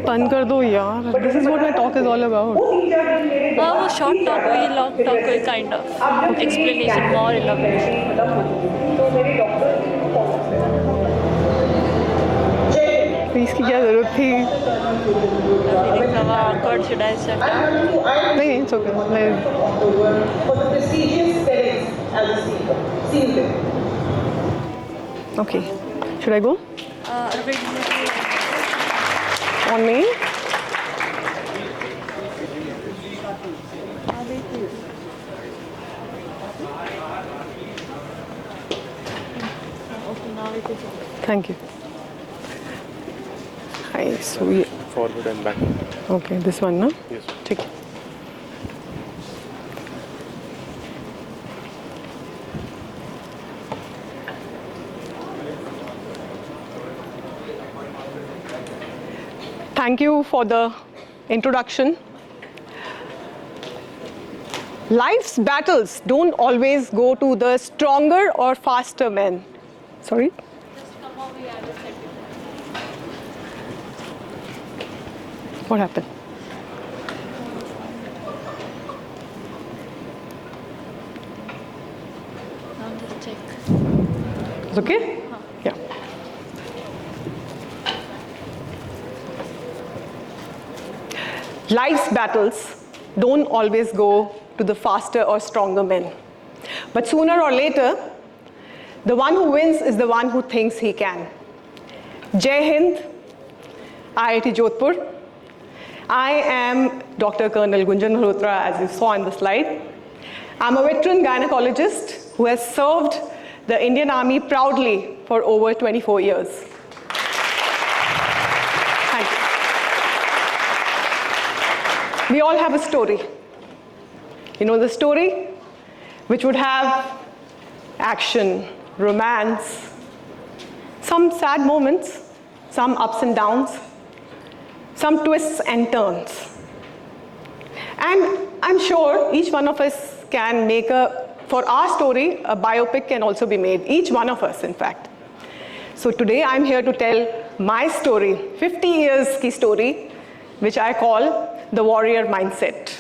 बंद कर दो यार. This is what my talk is all about. वो शॉर्ट टॉक हुई, लॉन्ग टॉक हुई, kind of explanation more elaborate. इसकी क्या जरूरत थी? awkward. Should I shut down? नहीं, it's okay. Okay. Should I go? On me? Thank you. Hi, so we... Forward and back. Okay, this one, no? Yes. ठीक है. Thank you for the introduction. Life's battles don't always go to the stronger or faster men. Sorry? What happened? I'll just check. It's okay? Yeah. Life's battles don't always go to the faster or stronger men. But sooner or later, the one who wins is the one who thinks he can. Jai Hind, IIT Jodhpur. I am Dr. Colonel Gunjan Malhotra, as you saw in the slide. I'm a veteran gynecologist who has served the Indian Army proudly for over 24 years. Thank you. We all have a story. You know the story? Which would have action, romance, some sad moments, some ups and downs, some twists and turns. And I'm sure each one of us can make for our story, a biopic can also be made, each one of us, in fact. So today I'm here to tell my story, 50 years ki story, which I call the warrior mindset.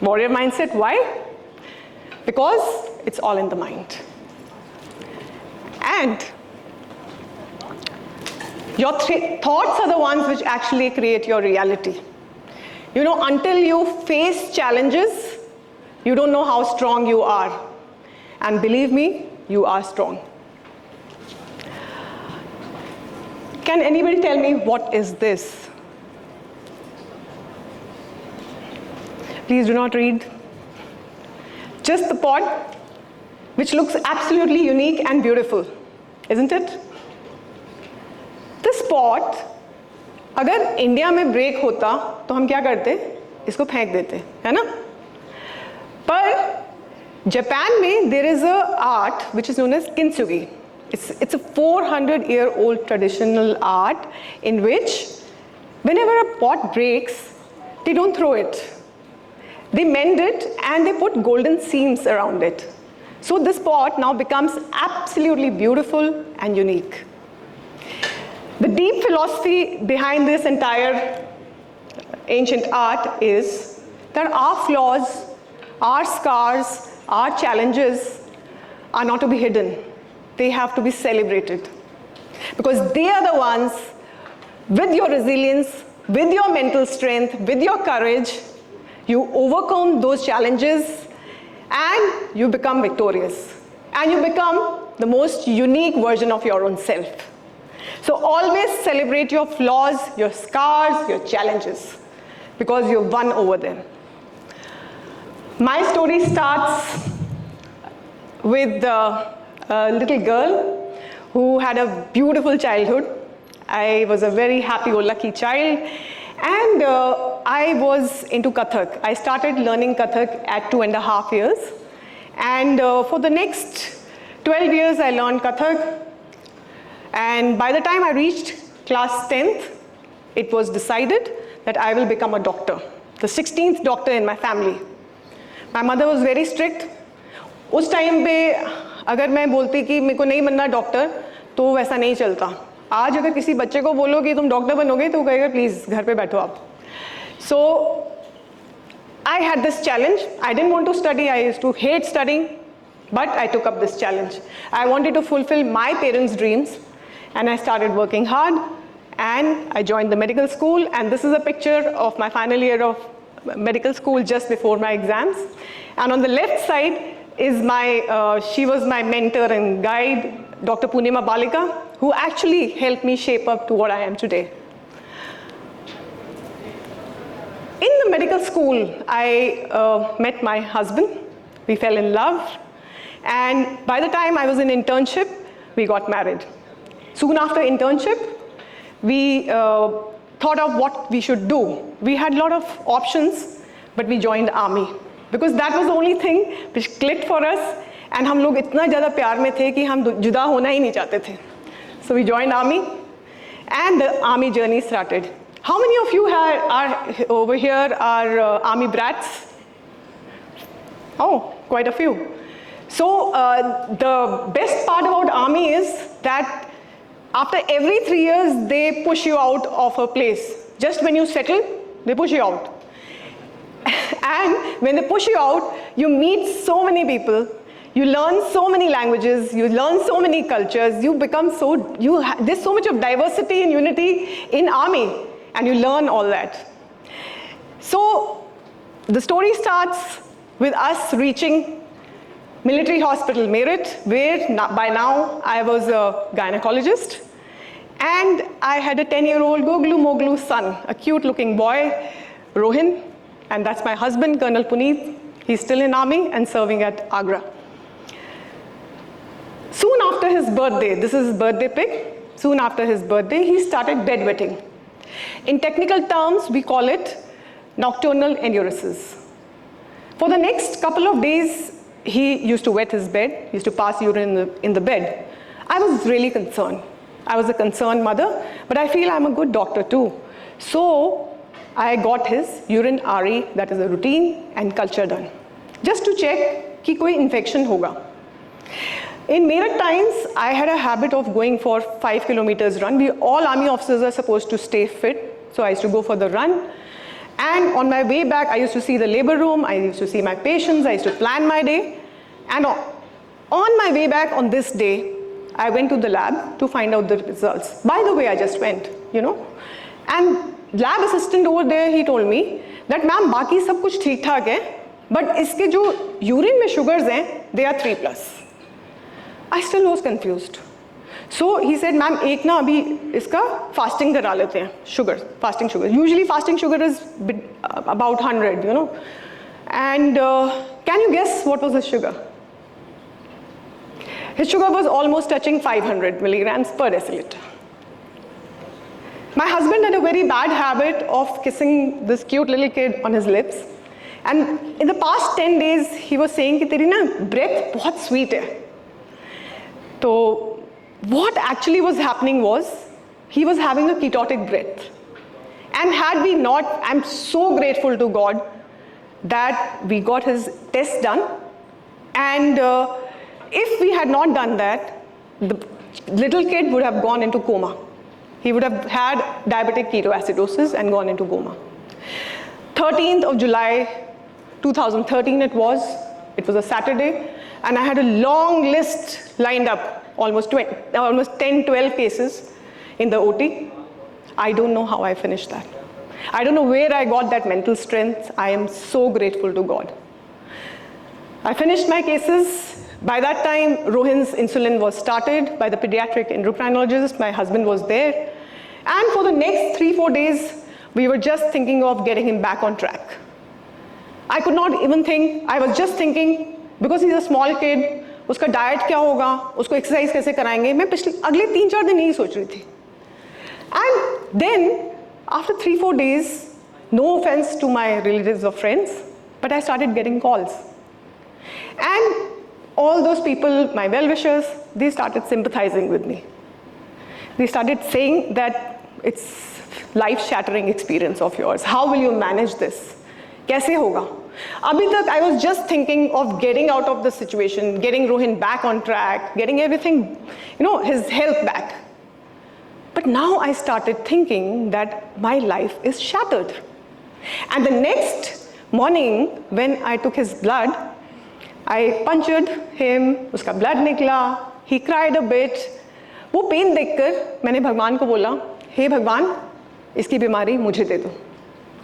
Warrior mindset, why? Because it's all in the mind. And your thoughts are the ones which actually create your reality. You know, until you face challenges, you don't know how strong you are. And believe me, you are strong. Can anybody tell me what is this? Please do not read. Just the pot, which looks absolutely unique and beautiful, isn't it? This pot, अगर India में break होता तो हम क्या करते? इसको फेंक देते, है ना? पर जापान में there is a art which is known as kintsugi. It's a 400-year-old traditional art in which whenever a pot breaks, they don't throw it. They mend it and they put golden seams around it. So this pot now becomes absolutely beautiful and unique. The deep philosophy behind this entire ancient art is that our flaws, our scars, our challenges are not to be hidden. They have to be celebrated. Because they are the ones, with your resilience, with your mental strength, with your courage, you overcome those challenges and you become victorious. And you become the most unique version of your own self. So always celebrate your flaws, your scars, your challenges, because you've won over them. My story starts with a little girl who had a beautiful childhood. I was a very happy-go-lucky child, and I was into Kathak. I started learning Kathak at 2.5 years, and for the next 12 years I learned Kathak. And by the time I reached class 10th, it was decided that I will become a doctor, the 16th doctor in my family. My mother was very strict. उस time पे अगर मैं बोलती कि मेरे को नहीं बनना डॉक्टर, तो वैसा नहीं चलता. आज अगर किसी बच्चे को बोलो कि तुम डॉक्टर बनोगे तो वो कहेगा प्लीज़ घर पे बैठो आप. So I had this challenge. I didn't want to study. I used to hate studying, but I took up this challenge. I wanted to fulfill my parents' dreams, and I started working hard, and I joined the medical school, and this is a picture of my final year of medical school just before my exams. And on the left side is she was my mentor and guide, Dr. Poonima Balika, who actually helped me shape up to what I am today. In the medical school, I met my husband. We fell in love. And by the time I was in internship, we got married. Soon after internship, we thought of what we should do. We had a lot of options, but we joined army. Because that was the only thing which clicked for us. And हम लोग इतना ज़्यादा प्यार में थे कि हम जुदा होना ही नहीं चाहते थे. So we joined army, and the army journey started. How many of you are over here are army brats? Oh, quite a few. So the best part about army is that after every 3 years, they push you out of a place. Just when you settle, they push you out. And when they push you out, you meet so many people. You learn so many languages. You learn so many cultures. You become there's so much of diversity and unity in army. And you learn all that. So the story starts with us reaching military hospital Meerut, where by now I was a gynecologist, and I had a 10-year-old Goglu Moglu son, a cute-looking boy, Rohin, and that's my husband, Colonel Puneet. He's still in army and serving at Agra. Soon after his birthday, this is his birthday pic. Soon after his birthday, he started bedwetting. In technical terms, we call it nocturnal enuresis. For the next couple of days, he used to wet his bed, he used to pass urine in the bed. I was really concerned. I was a concerned mother, but I feel I'm a good doctor too. So I got his urine RE, that is a routine, and culture done, just to check कि कोई infection होगा. In Meerut times, I had a habit of going for 5 kilometers run. All army officers are supposed to stay fit, so I used to go for the run. And on my way back, I used to see the labor room, I used to see my patients, I used to plan my day. And on my way back on this day, I went to the lab to find out the results. By the way, I just went, And lab assistant over there, he told me that, ma'am, बाकी सब कुछ ठीक ठाक है, but इसके जो urine में sugars हैं, they are 3+. I still was confused. So he said, ma'am, एक ना अभी इसका fasting करा लेते हैं, fasting sugar. Usually fasting sugar is about 100, And can you guess what was his sugar? His sugar was almost touching 500 milligrams per deciliter. My husband had a very bad habit of kissing this cute little kid on his lips. And in the past 10 days, he was saying कि तेरी ना breath बहुत sweet है. So what actually was happening was, he was having a ketotic breath. And had we not, I'm so grateful to God that we got his test done. And if we had not done that, the little kid would have gone into coma. He would have had diabetic ketoacidosis and gone into coma. 13th of July, 2013 it was a Saturday, and I had a long list lined up, almost 10, 12 cases in the OT. I don't know how I finished that. I don't know where I got that mental strength. I am so grateful to God. I finished my cases. By that time, Rohin's insulin was started by the pediatric endocrinologist. My husband was there. And for the next 3-4 days, we were just thinking of getting him back on track. I could not even think, I was just thinking, because he's a small kid, उसका diet क्या होगा, उसको exercise कैसे कराएंगे, मैं अगले 3-4 दिन यही सोच रही थी. And then, after 3-4 days, no offense to my relatives or friends, but I started getting calls. And all those people, my well-wishers, they started sympathizing with me. They started saying that it's life-shattering experience of yours. How will you manage this? कैसे होगा? अभी तक I was just thinking of getting out of the situation, getting Rohin back on track, getting everything, his health back. But now I started thinking that my life is shattered. And the next morning, when I took his blood, I punctured him, उसका blood निकला, he cried a bit. वो pen देखकर मैंने भगवान को बोला, हे भगवान, इसकी बीमारी मुझे दे दो.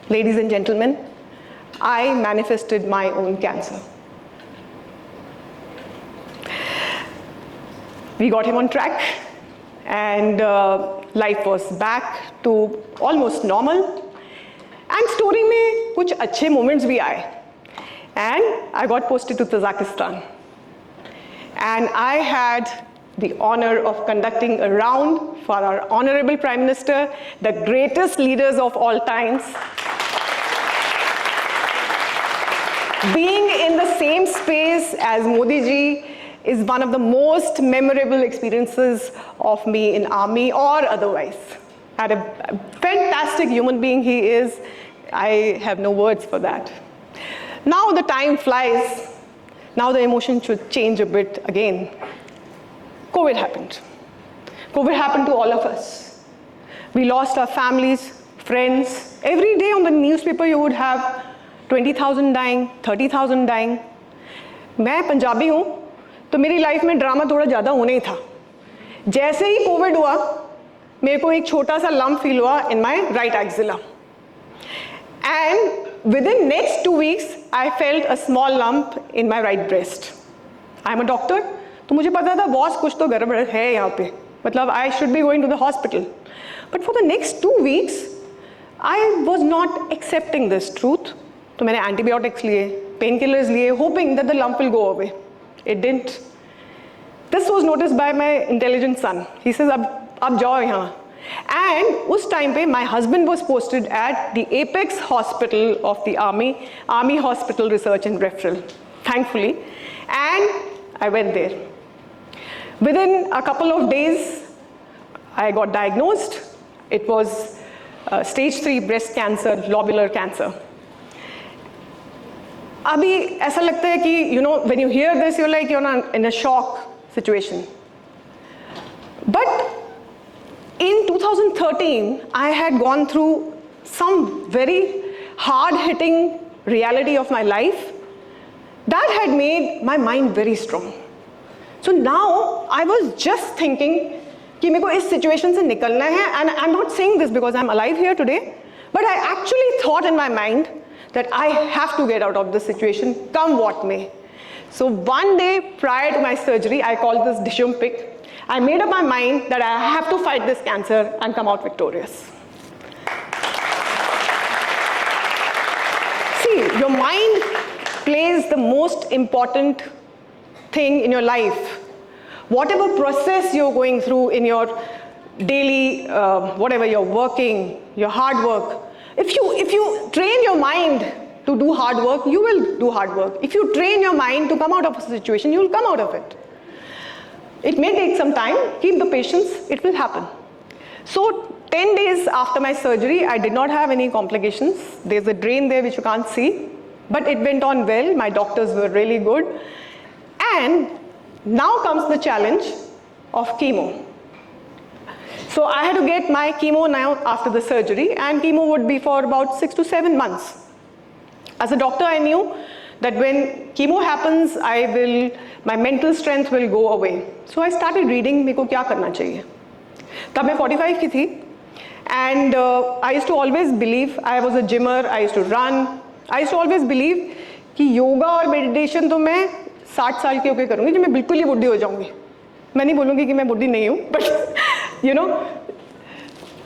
Ladies and gentlemen, I manifested my own cancer. We got him on track, and life was back to almost normal. And story में कुछ अच्छे moments भी आए. And I got posted to Tajikistan. And I had the honor of conducting a round for our Honorable Prime Minister, the greatest leaders of all times. Being in the same space as Modi ji is one of the most memorable experiences of me in army or otherwise. And a fantastic human being he is. I have no words for that. Now the time flies. Now the emotion should change a bit again. COVID happened. COVID happened to all of us. We lost our families, friends. Every day on the newspaper you would have 20,000 dying, 30,000 dying. मैं पंजाबी हूँ, तो मेरी life में drama थोड़ा ज़्यादा होने ही था. जैसे ही कोविड हुआ, मेरे को एक छोटा सा लम्प फील हुआ in my right axilla. And within next 2 weeks, I felt a small lump in my right breast. I'm a doctor, तो मुझे पता था बॉस कुछ तो गड़बड़ है यहाँ पे. मतलब I should be going to the hospital. But for the next 2 weeks, I was not accepting this truth. तो मैंने antibiotics लिए, painkillers लिए, hoping that the lump will go away. It didn't. This was noticed by my intelligent son. He says, अब जाओ यहाँ. And उस time पे my husband was posted at the Apex Hospital of the Army Hospital Research and Referral, thankfully. And I went there. Within a couple of days, I got diagnosed. It was stage 3 breast cancer, lobular cancer. अभी ऐसा लगता है कि when you hear this, you're like you're in a shock situation. But in 2013, I had gone through some very hard-hitting reality of my life that had made my mind very strong. So now I was just thinking कि मेरे को इस situation से निकलना है, and I'm not saying this because I'm alive here today, but I actually thought in my mind that I have to get out of this situation, come what may. So one day prior to my surgery, I called this Dishum pick. I made up my mind that I have to fight this cancer and come out victorious. See, your mind plays the most important thing in your life. Whatever process you're going through in your daily, whatever you're working, your hard work, if you train your mind to do hard work, you will do hard work. If you train your mind to come out of a situation, you will come out of it. It may take some time, keep the patience, it will happen. So 10 days after my surgery, I did not have any complications. There's a drain there which you can't see, but it went on well. My doctors were really good. And now comes the challenge of chemo. So I had to get my chemo now after the surgery, and chemo would be for about 6 to 7 months. As a doctor, I knew that when chemo happens, my mental strength will go away. So I started reading, मेरे को क्या करना चाहिए. तब मैं 45 की थी, and I used to always believe, I was a gymmer, I used to run, I used to always believe कि योगा और मेडिटेशन तो मैं 60 साल के होकर करूँगी, कि मैं बिल्कुल ही बुढ़ी हो जाऊँगी. मैं नहीं बोलूँगी कि मैं बुढ़ी नहीं हूँ, but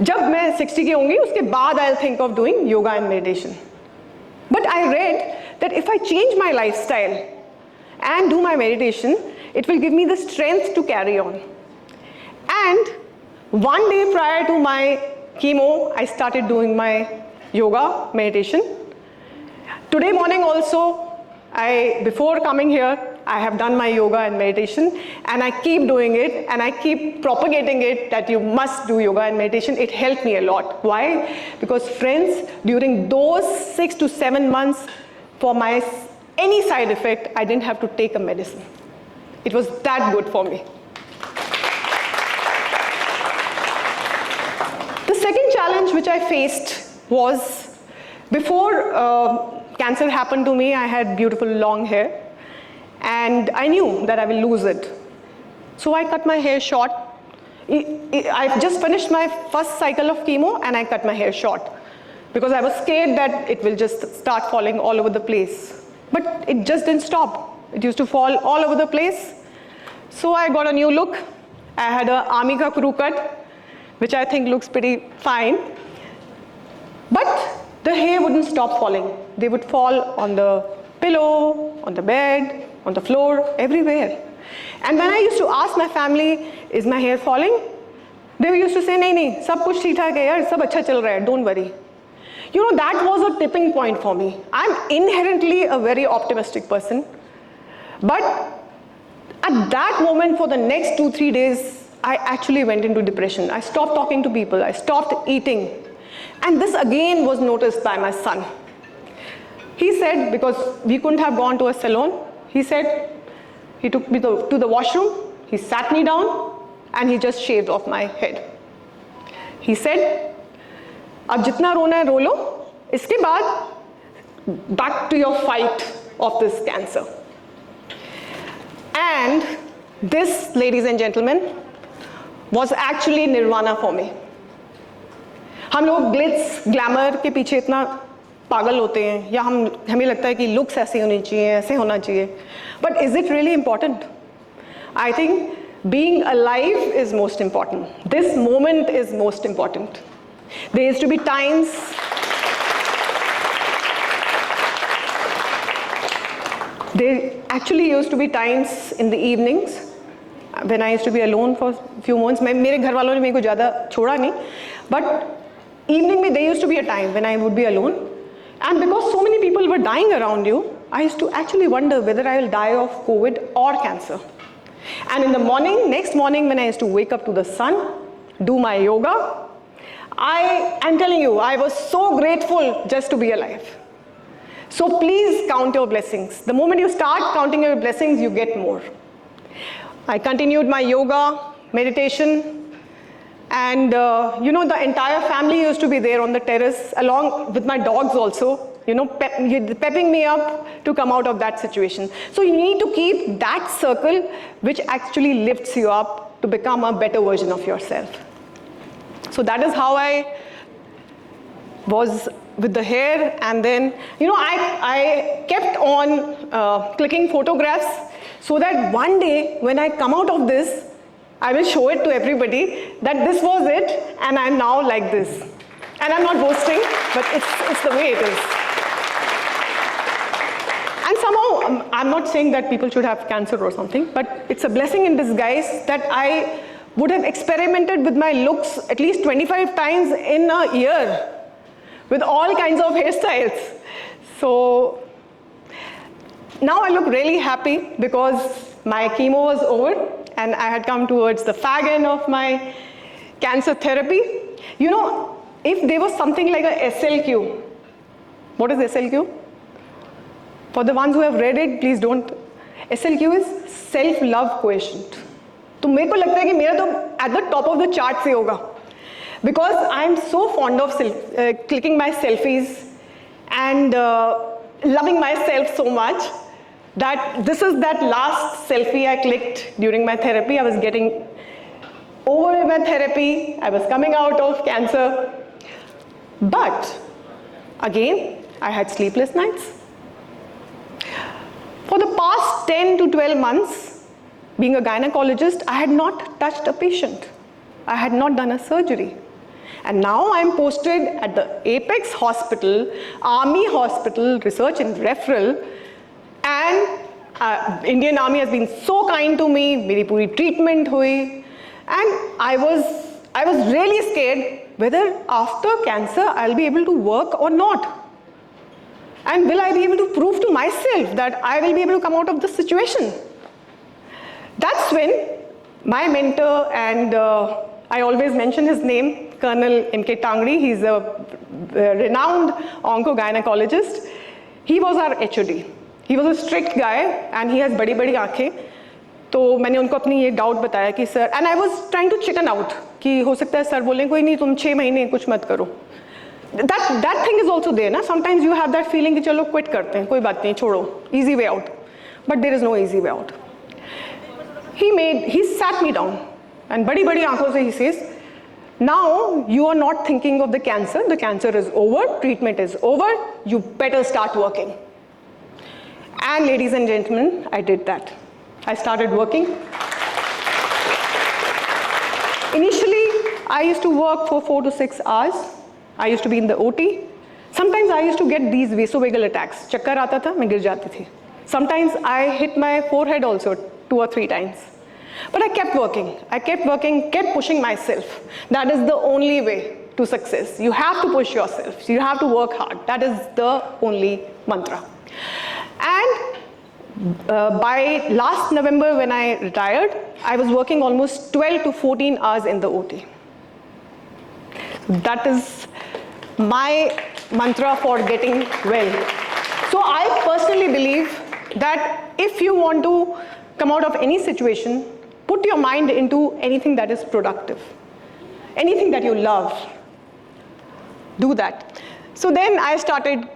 जब मैं 60 की होंगी, उसके बाद I'll think of doing yoga and meditation. But I read that if I change my lifestyle and do my meditation, it will give me the strength to carry on. And one day prior to my chemo, I started doing my yoga, meditation. Today morning also, before coming here, I have done my yoga and meditation, and I keep doing it, and I keep propagating it that you must do yoga and meditation. It helped me a lot. Why? Because friends, during those 6 to 7 months, for any side effect, I didn't have to take a medicine. It was that good for me. The second challenge which I faced was, before cancer happened to me, I had beautiful long hair, and I knew that I will lose it. So I cut my hair short. I just finished my first cycle of chemo and I cut my hair short because I was scared that it will just start falling all over the place. But it just didn't stop. It used to fall all over the place. So I got a new look. I had an army ka crew cut, which I think looks pretty fine. But the hair wouldn't stop falling. They would fall on the pillow, on the bed, on the floor, everywhere. And when I used to ask my family, is my hair falling? They used to say, nahi, sab kuch theek thaak hai yaar, sab acha chal raha hai, don't worry. You know, that was a tipping point for me. I'm inherently a very optimistic person. But at that moment, for the next 2-3 days, I actually went into depression. I stopped talking to people. I stopped eating. And this again was noticed by my son. He said, because we couldn't have gone to a salon, he said, he took me to the washroom, he sat me down, and he just shaved off my head. He said, ab jitna rona hai ro lo, iske baad back to your fight of this cancer. And this, ladies and gentlemen, was actually nirvana for me. हम लोग Glitz glamour के पीछे इतना पागल होते हैं, या हमें लगता है कि लुक्स ऐसे होनी चाहिए, ऐसे होना चाहिए. But is it really important? I think being alive is most important. This moment is most important. There used to be times in the evenings when I used to be alone for a few months. मेरे घर वालों ने मेरे को ज़्यादा छोड़ा नहीं, but evening में there used to be a time when I would be alone, and because so many people were dying around you, I used to actually wonder whether I will die of COVID or cancer. And in the morning, next morning, when I used to wake up to the sun, do my yoga, I'm telling you, I was so grateful just to be alive. So please count your blessings. The moment you start counting your blessings, you get more. I continued my yoga, meditation, and you know, the entire family used to be there on the terrace, along with my dogs also, you know, pepping me up to come out of that situation. So you need to keep that circle which actually lifts you up to become a better version of yourself. So that is how I was with the hair, and then, you know, I kept on clicking photographs so that one day when I come out of this, I will show it to everybody that this was it, and I'm now like this. And I'm not boasting, but it's the way it is. And somehow, I'm not saying that people should have cancer or something, but it's a blessing in disguise that I would have experimented with my looks at least 25 times in a year with all kinds of hairstyles. So now I look really happy because my chemo was over and I had come towards the fag end of my cancer therapy. You know, if there was something like a SLQ, what is SLQ? For the ones who have read it, please don't. SLQ is self-love quotient. तो मेरे को लगता है कि मेरा तो at the top of the chart से होगा, because I'm so fond of clicking my selfies and loving myself so much that this is that last selfie I clicked during my therapy. I was getting over my therapy. I was coming out of cancer. But again, I had sleepless nights. For the past 10 to 12 months, being a gynecologist, I had not touched a patient. I had not done a surgery. And now I'm posted at the Apex Hospital, Army Hospital, Research and Referral, and Indian Army has been so kind to me. मेरी पूरी treatment हुई, and I was really scared whether after cancer I'll be able to work or not. And will I be able to prove to myself that I will be able to come out of this situation? That's when my mentor, and I always mention his name, Colonel M.K. Tangri, he's a renowned onco-gynecologist. He was our HOD. He was a strict guy and he has बड़ी बड़ी आँखें. तो मैंने उनको अपनी ये doubt बताया कि sir, and I was trying to chicken out कि हो सकता है सर बोलें कोई नहीं तुम 6 महीने कुछ मत करो. That thing is also there ना. Sometimes you have that feeling कि चलो quit करते हैं, कोई बात नहीं छोड़ो, easy way out. But there is no easy way out. He sat me down and बड़ी बड़ी आँखों से he says, now you are not thinking of the cancer is over, treatment is over, you better start working. And ladies and gentlemen, I did that. I started working. Initially, I used to work for 4 to 6 hours. I used to be in the OT. Sometimes I used to get these vasovagal attacks. Chakkar aata tha, main gir jati thi. Sometimes I hit my forehead also 2 or 3 times. But I kept working, kept pushing myself. That is the only way to success. You have to push yourself. You have to work hard. That is the only mantra. And by last November when I retired, I was working almost 12 to 14 hours in the OT. That is my mantra for getting well. So I personally believe that if you want to come out of any situation, put your mind into anything that is productive, anything that you love. Do that. So then I started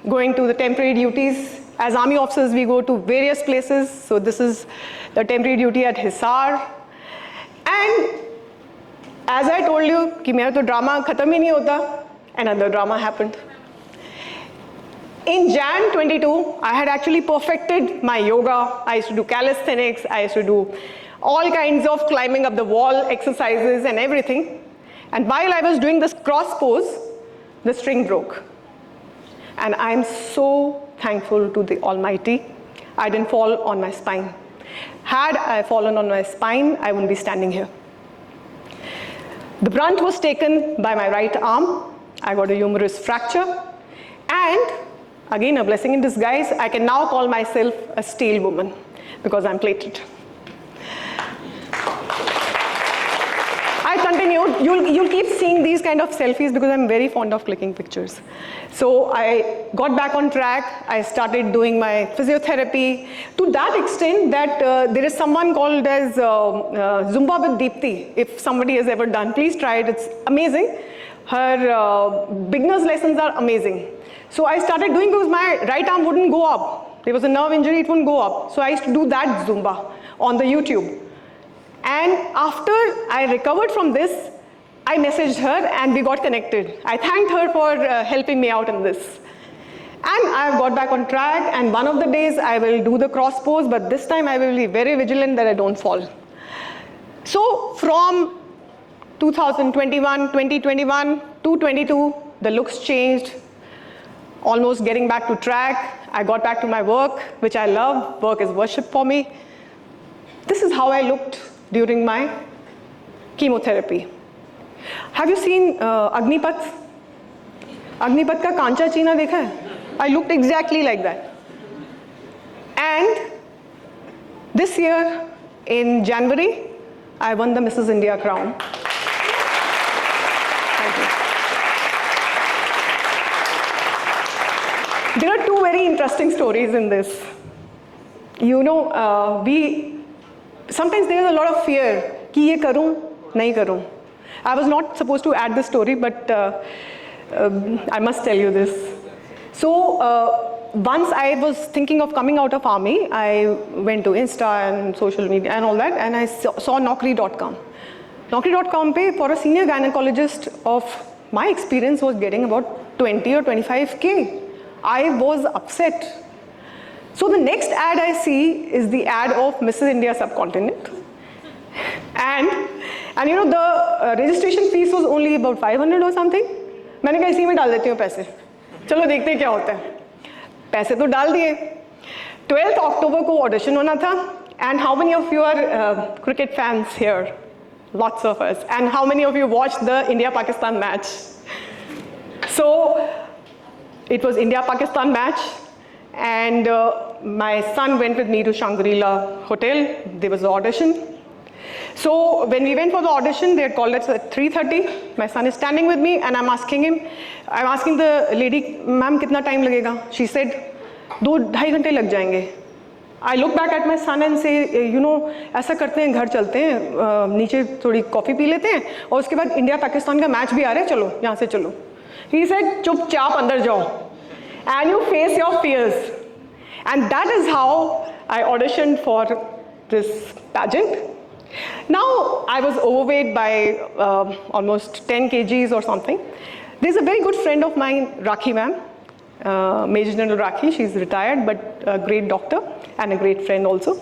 going to the temporary duties. As army officers, we go to various places. So this is the temporary duty at Hisar. And as I told you, कि मेरा तो drama खत्म ही नहीं होता, another drama happened. In Jan 22, I had actually perfected my yoga. I used to do calisthenics. I used to do all kinds of climbing up the wall exercises and everything. And while I was doing this cross pose, the string broke. And I'm so thankful to the Almighty. I didn't fall on my spine. Had I fallen on my spine, I wouldn't be standing here. The brunt was taken by my right arm. I got a humerus fracture. And again, a blessing in disguise, I can now call myself a steel woman because I'm plated. I continued. You'll keep seeing these kind of selfies because I'm very fond of clicking pictures. So I got back on track. I started doing my physiotherapy to that extent that there is someone called as Zumba with Deepthi. If somebody has ever done, please try it. It's amazing. Her beginner's lessons are amazing. So I started doing because my right arm wouldn't go up. There was a nerve injury, it wouldn't go up. So I used to do that Zumba on the YouTube. And after I recovered from this, I messaged her and we got connected. I thanked her for helping me out in this. And I got back on track, and one of the days I will do the cross pose, but this time I will be very vigilant that I don't fall. So from 2021 to 22, the looks changed. Almost getting back to track. I got back to my work, which I love. Work is worship for me. This is how I looked during my chemotherapy. Have you seen Agnipath? Agnipath ka kancha cheena dekha hai? I looked exactly like that. And this year, in January, I won the Mrs. India crown. Thank you. There are 2 very interesting stories in this. You know, sometimes there is a lot of fear, कि ये करूँ, नहीं करूँ. I was not supposed to add this story, but I must tell you this. So once I was thinking of coming out of army, I went to Insta and social media and all that, and I saw Naukri.com. Naukri.com pe for a senior gynecologist of my experience was getting about 20 or 25K. I was upset. So the next ad I see is the ad of Mrs. India Subcontinent. And you know, the registration fees was only about 500 or something. मैंने कहा इसी में डाल देती हूँ पैसे. चलो देखते हैं क्या होता है. पैसे तो डाल दिए. 12th October को audition होना था. And how many of you are cricket fans here? Lots of us. And how many of you watched the India-Pakistan match? So it was India-Pakistan match. And my son went with me to Shangri-La Hotel. There was an audition. So when we went for the audition, they had called us at 3:30. My son is standing with me and I'm asking the lady, ma'am, kitna time lagega? She said, 2-2.5 घंटे लग जाएंगे. I look back at my son and say, you know, ऐसा करते हैं, घर चलते हैं, नीचे थोड़ी कॉफ़ी पी लेते हैं और उसके बाद इंडिया पाकिस्तान का मैच भी आ रहा है, चलो यहाँ से चलो. He said, चुपचाप अंदर जाओ and you face your fears. And that is how I auditioned for this pageant. Now I was overweight by almost 10 kgs or something. There's a very good friend of mine, Rakhi ma'am, Major General Rakhi. She's retired but a great doctor and a great friend also.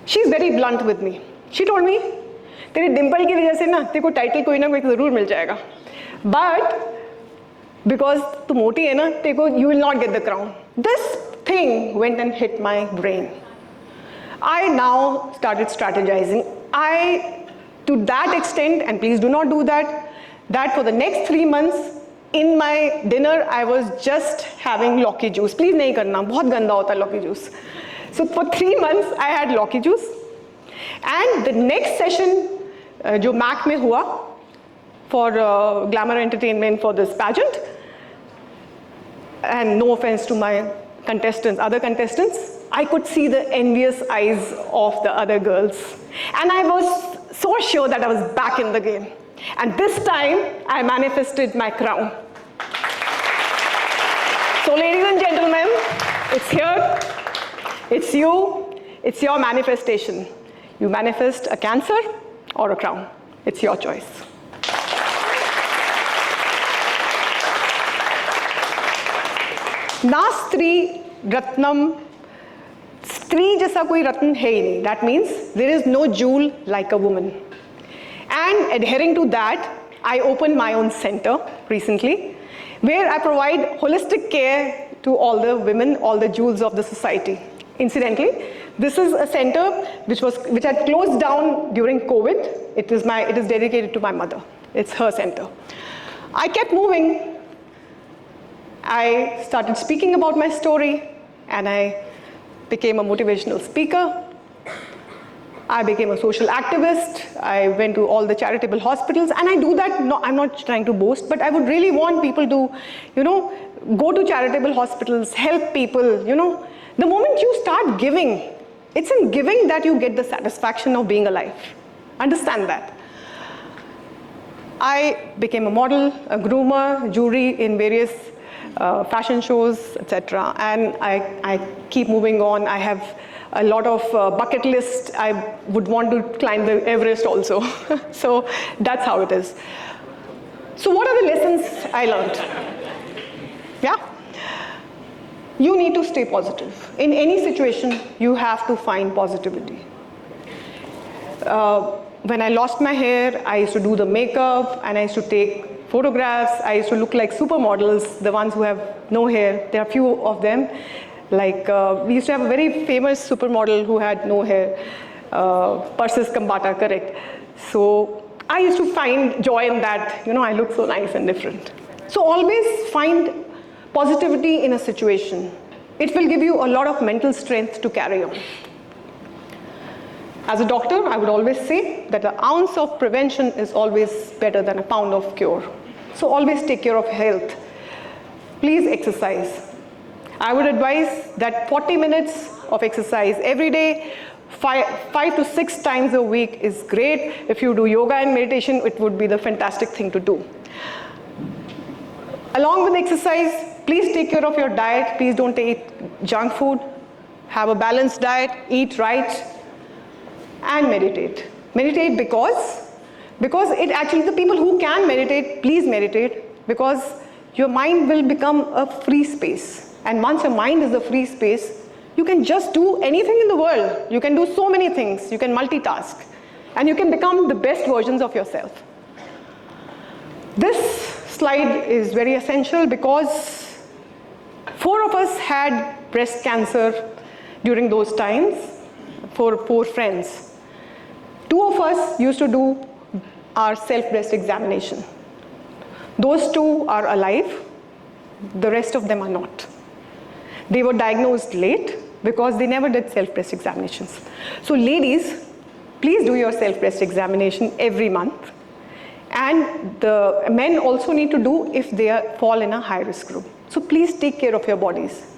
She's very blunt with me. She told me, तेरे डिम्पल की वजह से ना तेरे को title कोई ना कोई ज़रूर मिल जाएगा. But because तू मोटी है ना, तेरे को you will not get the crown. This thing went and hit my brain. I now started strategizing. To that extent, and please do not do that, that for the next 3 months, in my dinner, I was just having Loki juice. Please nahi karna, bahut ganda hota hai Loki juice. So for 3 months, I had Loki juice. And the next session, jo MAC mein hua, for Glamour Entertainment for this pageant, and no offense to my other contestants, I could see the envious eyes of the other girls. And I was so sure that I was back in the game. And this time, I manifested my crown. So ladies and gentlemen, it's here, it's you, it's your manifestation. You manifest a cancer or a crown. It's your choice. Nastri Ratnam. स्त्री जैसा कोई रत्न है ही नहीं. That means there is no jewel like a woman. And adhering to that, I opened my own center recently, where I provide holistic care to all the women, all the jewels of the society. Incidentally, this is a center which had closed down during COVID. It is dedicated to my mother. It's her center. I kept moving. I started speaking about my story, and I became a motivational speaker. I became a social activist. I went to all the charitable hospitals, and I do that. No, I'm not trying to boast, but I would really want people to, go to charitable hospitals, help people. The moment you start giving, it's in giving that you get the satisfaction of being alive. Understand that. I became a model, a groomer, jury in various fashion shows, etc. And I keep moving on. I have a lot of bucket list. I would want to climb the Everest also. So that's how it is. So what are the lessons I learned? Yeah? You need to stay positive. In any situation, you have to find positivity. When I lost my hair, I used to do the makeup and I used to take photographs. I used to look like supermodels, the ones who have no hair. There are few of them. Like, we used to have a very famous supermodel who had no hair, Persis Kambata, correct. So I used to find joy in that, I look so nice and different. So always find positivity in a situation. It will give you a lot of mental strength to carry on. As a doctor, I would always say that an ounce of prevention is always better than a pound of cure. So always take care of health. Please exercise. I would advise that 40 minutes of exercise every day, 5 to 6 times a week is great. If you do yoga and meditation, it would be the fantastic thing to do. Along with exercise, please take care of your diet. Please don't eat junk food. Have a balanced diet, eat right, and meditate. Meditate because it actually, the people who can meditate, please meditate, because your mind will become a free space. And once your mind is a free space, you can just do anything in the world. You can do so many things. You can multitask. And you can become the best versions of yourself. This slide is very essential because 4 of us had breast cancer during those times, 4 friends. 2 of us used to do our self-breast examination. Those 2 are alive. The rest of them are not. They were diagnosed late because they never did self-breast examinations. So ladies, please do your self-breast examination every month. And the men also need to do if they fall in a high-risk group. So please take care of your bodies.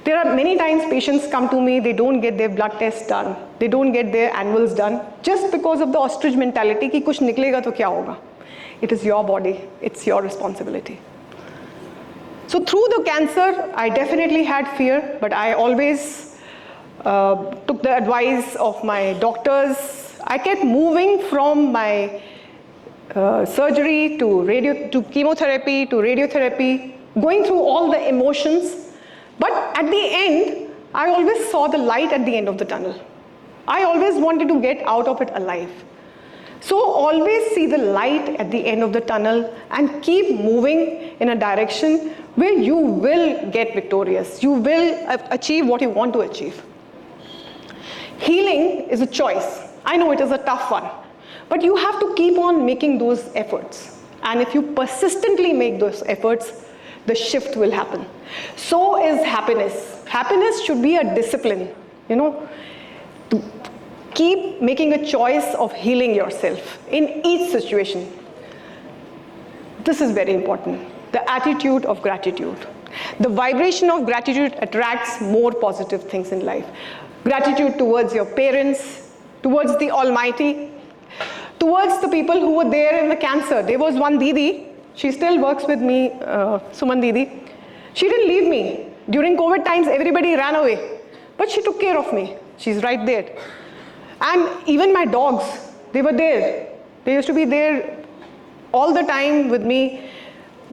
There are many times patients come to me, they don't get their blood tests done, they don't get their annuals done, just because of the ostrich mentality कि कुछ निकलेगा तो क्या होगा. It is your body, it's your responsibility. So through the cancer, I definitely had fear, but I always took the advice of my doctors. I kept moving from my surgery to chemotherapy to radiotherapy, going through all the emotions. But at the end, I always saw the light at the end of the tunnel. I always wanted to get out of it alive. So always see the light at the end of the tunnel and keep moving in a direction where you will get victorious. You will achieve what you want to achieve. Healing is a choice. I know it is a tough one, but you have to keep on making those efforts. And if you persistently make those efforts, the shift will happen. So is happiness. Happiness should be a discipline, to keep making a choice of healing yourself in each situation. This is very important. The attitude of gratitude. The vibration of gratitude attracts more positive things in life. Gratitude towards your parents, towards the Almighty, towards the people who were there in the cancer. There was one Didi, she still works with me, Suman Didi. She didn't leave me. During COVID times, everybody ran away. But she took care of me. She's right there. And even my dogs, they were there. They used to be there all the time with me.